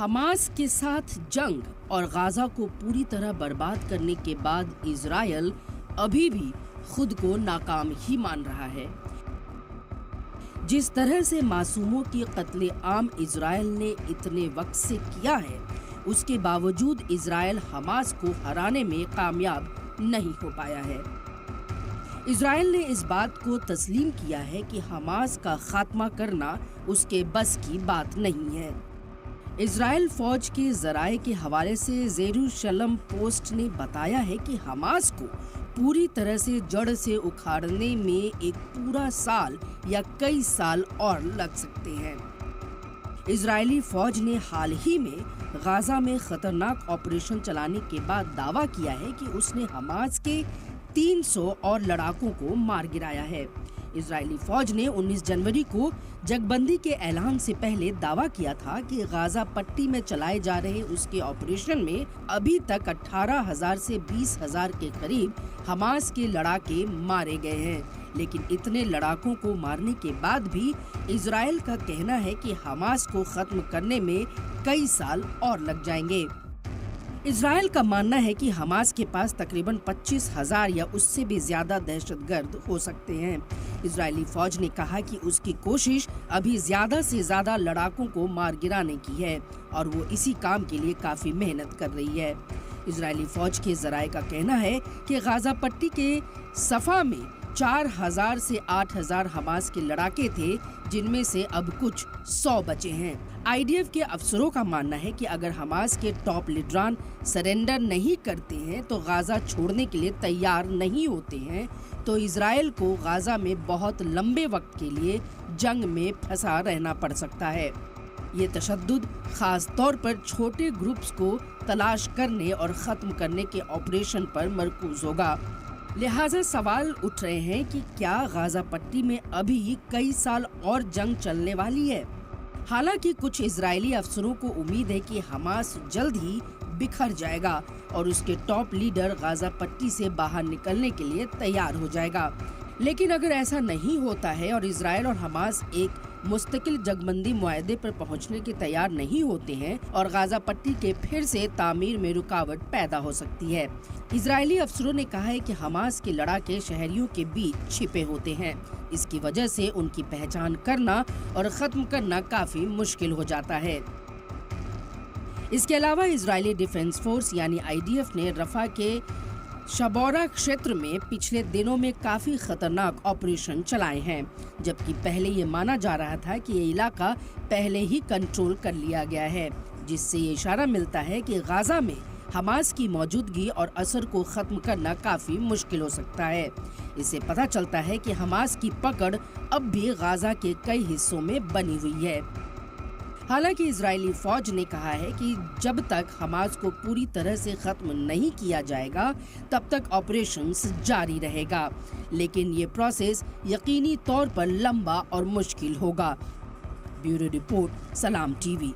Hamas के साथ जंग और गाजा को पूरी तरह बर्बाद करने के बाद इजरायल अभी भी खुद को नाकाम ही मान रहा है। जिस तरह से मासूमों की कत्ले आम इजरायल ने इतने वक्त से किया है, उसके बावजूद इजरायल हमास को हराने में कामयाब नहीं हो पाया है। इजरायल ने इस बात को तस्लीम किया है कि हमास का खात्मा करना उसके बस की बात नहीं है। इजरायल फौज के जराये के हवाले से जेरूशलम पोस्ट ने बताया है कि हमास को पूरी तरह से जड़ से उखाड़ने में एक पूरा साल या कई साल और लग सकते हैं। इजरायली फौज ने हाल ही में गाजा में खतरनाक ऑपरेशन चलाने के बाद दावा किया है कि उसने हमास के 300 और लड़ाकों को मार गिराया है। इजरायली फौज ने 19 जनवरी को जंगबंदी के ऐलान से पहले दावा किया था कि गाजा पट्टी में चलाए जा रहे उसके ऑपरेशन में अभी तक 18,000 से 20,000 के करीब हमास के लड़ाके मारे गए हैं। लेकिन इतने लड़ाकों को मारने के बाद भी इजरायल का कहना है कि हमास को खत्म करने में कई साल और लग जाएंगे। इजरायल का मानना है कि हमास के पास तकरीबन 25,000 या उससे भी ज्यादा दहशतगर्द हो सकते हैं। इजरायली फौज ने कहा कि उसकी कोशिश अभी ज्यादा से ज्यादा लड़ाकों को मार गिराने की है और वो इसी काम के लिए काफी मेहनत कर रही है। इजरायली फौज के जराये का कहना है कि गाजा पट्टी के सफा में 4,000 से 8,000 हमास के लड़ाके थे, जिनमें से अब कुछ 100 बचे हैं। आईडीएफ के अफसरों का मानना है कि अगर हमास के टॉप लीडरान सरेंडर नहीं करते हैं तो गाजा छोड़ने के लिए तैयार नहीं होते हैं तो इजरायल को गाजा में बहुत लंबे वक्त के लिए जंग में फंसा रहना पड़ सकता है। ये तशद्दुद खास तौर पर छोटे ग्रुप्स को तलाश करने और खत्म करने के ऑपरेशन पर मरकूज होगा। लिहाजा सवाल उठ रहे हैं कि क्या गाजा पट्टी में अभी कई साल और जंग चलने वाली है। हालांकि कुछ इजरायली अफसरों को उम्मीद है कि हमास जल्द ही बिखर जाएगा और उसके टॉप लीडर गाजा पट्टी से बाहर निकलने के लिए तैयार हो जाएगा। लेकिन अगर ऐसा नहीं होता है और इजरायल और हमास एक मुस्तकिल जंगबंदी मुआहदे पर पहुंचने के तैयार नहीं होते हैं और गाजा पट्टी के फिर से तामीर में रुकावट पैदा हो सकती है। इजरायली अफसरों ने कहा है कि हमास के लड़ाके शहरियों के बीच छिपे होते हैं। इसकी वजह से उनकी पहचान करना और खत्म करना काफी मुश्किल हो जाता है। इसके अलावा इजरायली डिफेंस फोर्स यानी आईडीएफ ने रफा के शबौरा क्षेत्र में पिछले दिनों में काफी खतरनाक ऑपरेशन चलाए हैं, जबकि पहले ये माना जा रहा था कि ये इलाका पहले ही कंट्रोल कर लिया गया है, जिससे ये इशारा मिलता है कि गाजा में हमास की मौजूदगी और असर को खत्म करना काफी मुश्किल हो सकता है। इससे पता चलता है कि हमास की पकड़ अब भी गाजा के कई हिस्सों में बनी हुई है। हालांकि इजरायली फौज ने कहा है कि जब तक हमास को पूरी तरह से खत्म नहीं किया जाएगा तब तक ऑपरेशंस जारी रहेगा, लेकिन ये प्रोसेस यकीनी तौर पर लंबा और मुश्किल होगा। ब्यूरो रिपोर्ट, सलाम टीवी।